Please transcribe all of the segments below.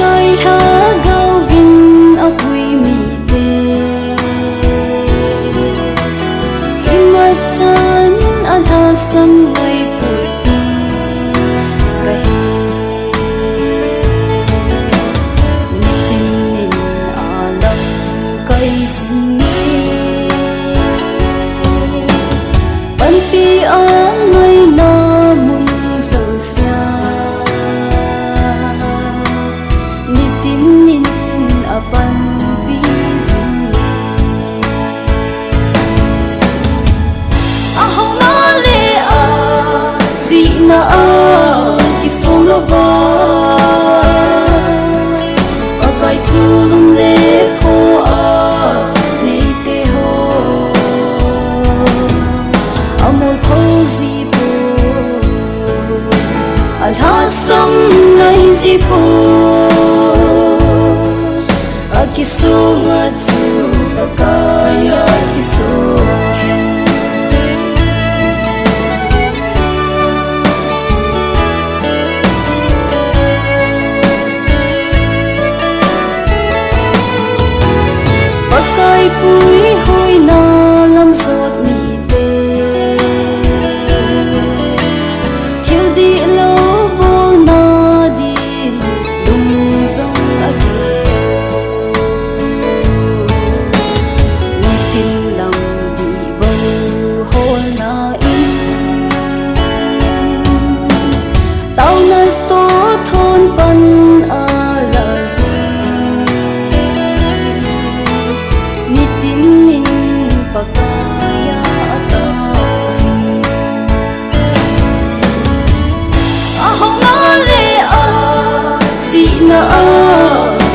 Kai tha gau vin apui mi te imat chan ala sam ngai pui tu ka he nitin alam kai sin pan pi ang ngai na mun so sia apan bizin ahong na le a ji na a ki song lo ba akai chu lum le pho a nei te ho amol pho ji po al ha sam nai ji po Kisunga tu bakaya kisuhen Bakai pui hoi na lam sot ni te Til di lo bol na din lung zong agi na a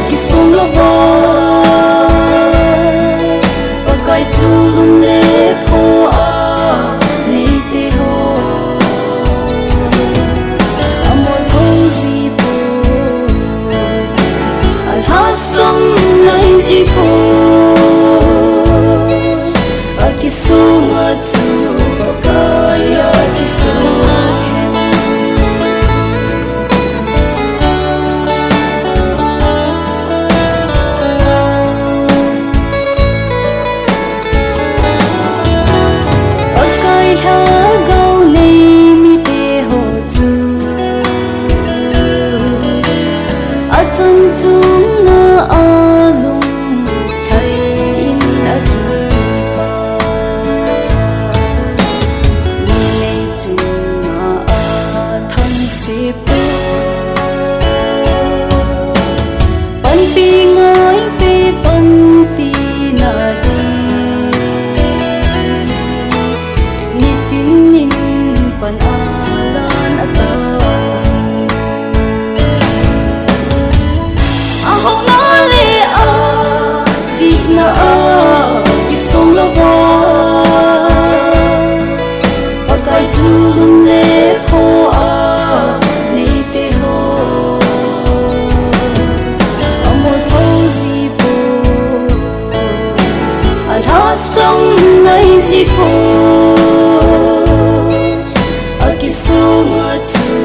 ki song lo ba bakai chu lum le pho a ni te ho amor pho ji po al ha sam nai ji po a ki song a chu bakaya ki song chân chung na alung thai in akipa nei chung na a thang se po pan pi ngai te pan pi na di nitin nin pan alan ata na a ki song lo ba bakai chu lum le pho a nei te ho amor pho ji po al ha sam nai ji po a ki song a chu